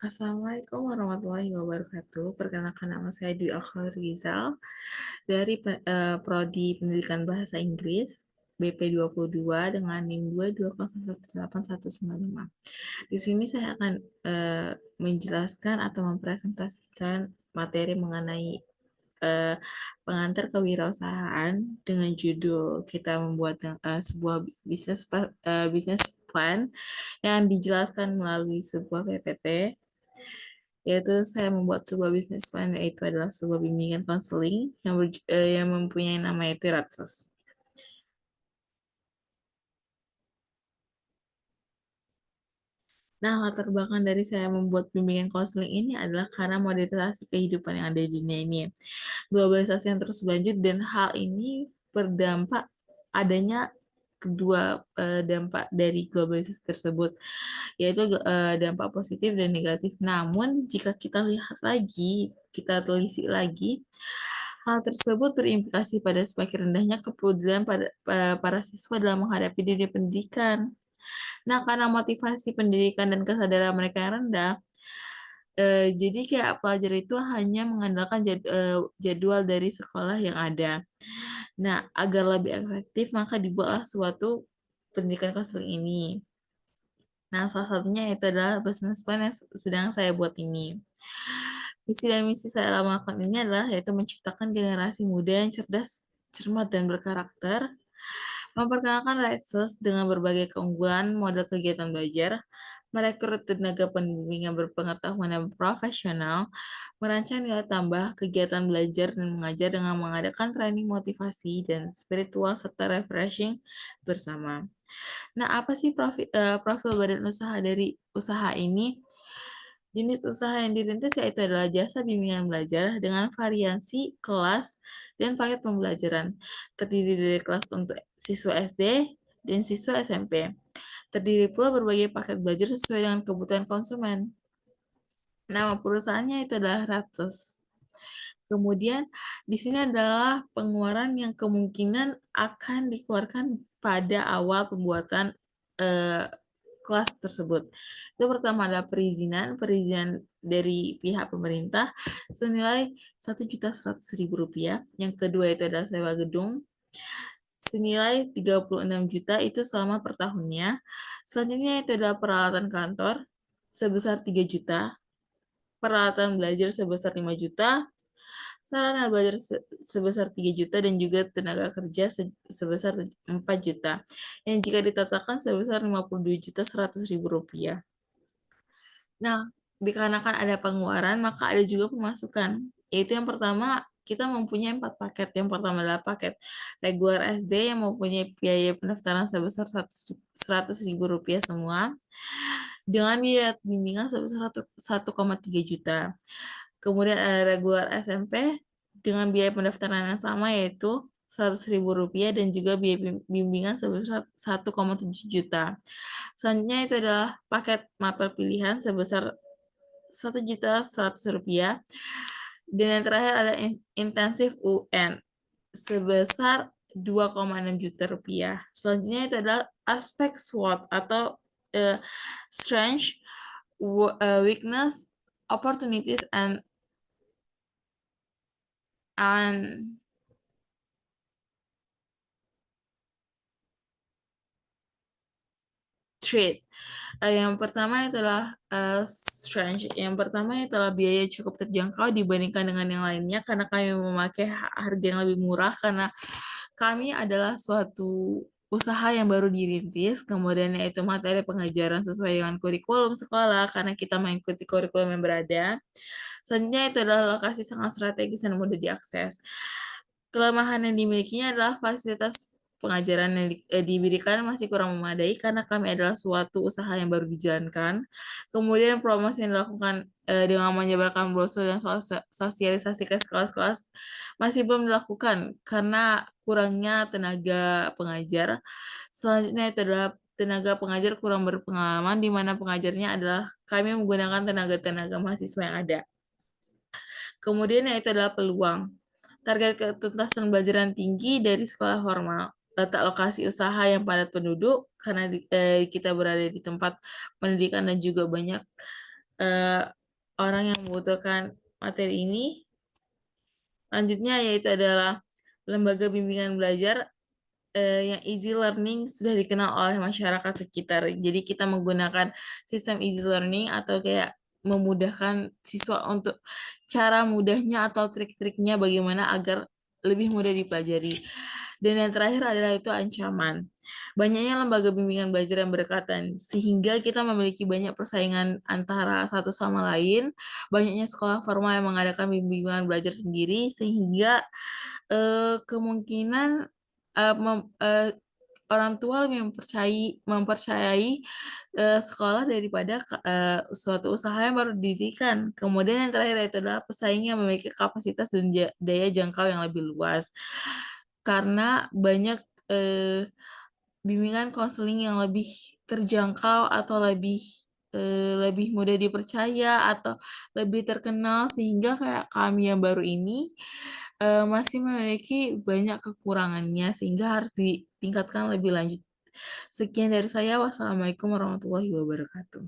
Assalamualaikum warahmatullahi wabarakatuh. Perkenalkan nama saya Dwi Rizal dari Prodi Pendidikan Bahasa Inggris BP22 dengan NIM 220181195. Di sini saya akan menjelaskan atau mempresentasikan materi mengenai eh, pengantar kewirausahaan dengan judul kita membuat sebuah bisnis plan yang dijelaskan melalui sebuah PPT, yaitu saya membuat sebuah bisnis plan, yaitu adalah sebuah bimbingan konseling yang mempunyai nama itu Ratsos. Nah, latar belakang dari saya membuat bimbingan konseling ini adalah karena modernisasi kehidupan yang ada di dunia ini. Globalisasi yang terus berlanjut dan hal ini berdampak adanya kedua dampak dari globalisasi tersebut, yaitu dampak positif dan negatif. Namun, jika kita telisik lagi, hal tersebut berimplikasi pada semakin rendahnya kepedulian para siswa dalam menghadapi dunia pendidikan. Nah, karena motivasi pendidikan dan kesadaran mereka yang rendah, jadi kayak pelajar itu hanya mengandalkan jadwal dari sekolah yang ada. Nah, agar lebih efektif, maka dibuatlah suatu pendidikan konseling ini. Nah, salah satunya itu adalah business plan yang sedang saya buat ini. Visi dan misi saya melakukan ini adalah yaitu menciptakan generasi muda yang cerdas, cermat, dan berkarakter, memperkenalkan Redsus dengan berbagai keunggulan model kegiatan belajar, merekrut tenaga pembimbing yang berpengetahuan dan profesional, merancang nilai tambah kegiatan belajar dan mengajar dengan mengadakan training motivasi dan spiritual serta refreshing bersama. Nah, apa sih profil badan usaha dari usaha ini? Jenis usaha yang dirintis yaitu adalah jasa bimbingan belajar dengan variasi kelas dan paket pembelajaran. Terdiri dari kelas untuk siswa SD dan siswa SMP. Terdiri pula berbagai paket belajar sesuai dengan kebutuhan konsumen. Nama perusahaannya itu adalah Ratsus. Kemudian di sini adalah pengeluaran yang kemungkinan akan dikeluarkan pada awal pembuatan eh, kelas tersebut. Itu pertama adalah perizinan dari pihak pemerintah senilai Rp1.100.000. Yang kedua itu adalah sewa gedung senilai 36 juta itu selama per tahunnya. Selanjutnya itu adalah peralatan kantor sebesar 3 juta, peralatan belajar sebesar 5 juta, sarana belajar sebesar 3 juta dan juga tenaga kerja sebesar 4 juta. Yang jika ditotalkan sebesar Rp52.100.000. Nah, dikarenakan ada pengeluaran, maka ada juga pemasukan. Yaitu yang pertama, kita mempunyai 4 paket. Yang pertama adalah paket regular SD yang mempunyai biaya pendaftaran sebesar Rp100.000 semua, dengan biaya bimbingan sebesar 1,3 juta. Kemudian ada regular SMP dengan biaya pendaftaran yang sama, yaitu Rp100.000 dan juga biaya bimbingan sebesar 1,7 juta. Selanjutnya itu adalah paket mapel pilihan sebesar Rp1.100.000. Dan yang terakhir ada intensif UN sebesar 2,6 juta rupiah. Selanjutnya itu adalah aspek SWOT atau strength, weakness, opportunities, and trade. Yang pertama adalah strange. Yang pertama adalah biaya cukup terjangkau dibandingkan dengan yang lainnya karena kami memakai harga yang lebih murah karena kami adalah suatu usaha yang baru dirintis, kemudian yaitu materi pengajaran sesuai dengan kurikulum sekolah karena kita mengikuti kurikulum yang berada. Selanjutnya itu adalah lokasi sangat strategis dan mudah diakses. Kelemahan yang dimilikinya adalah fasilitas pengajaran yang diberikan masih kurang memadai karena kami adalah suatu usaha yang baru dijalankan. Kemudian promosi yang dilakukan dengan menyebarkan brosur dan sosialisasi ke sekolah-sekolah masih belum dilakukan karena kurangnya tenaga pengajar. Selanjutnya itu adalah tenaga pengajar kurang berpengalaman di mana pengajarnya adalah kami menggunakan tenaga-tenaga mahasiswa yang ada. Kemudian yaitu adalah peluang. Target ketuntasan pembelajaran tinggi dari sekolah formal. Letak lokasi usaha yang padat penduduk karena kita berada di tempat pendidikan dan juga banyak eh, orang yang membutuhkan materi ini. Lanjutnya yaitu adalah lembaga bimbingan belajar yang easy learning sudah dikenal oleh masyarakat sekitar. Jadi kita menggunakan sistem easy learning atau kayak memudahkan siswa untuk cara mudahnya atau trik-triknya bagaimana agar lebih mudah dipelajari. Dan yang terakhir adalah itu ancaman. Banyaknya lembaga bimbingan belajar yang berdekatan, sehingga kita memiliki banyak persaingan antara satu sama lain, banyaknya sekolah formal yang mengadakan bimbingan belajar sendiri, sehingga kemungkinan orang tua lebih mempercayai sekolah daripada suatu usaha yang baru didirikan. Kemudian yang terakhir itu adalah pesaing yang memiliki kapasitas dan daya jangkau yang lebih luas. Karena banyak eh, bimbingan konseling yang lebih terjangkau atau lebih mudah dipercaya atau lebih terkenal sehingga kayak kami yang baru ini masih memiliki banyak kekurangannya sehingga harus ditingkatkan lebih lanjut. Sekian dari saya. Wassalamualaikum warahmatullahi wabarakatuh.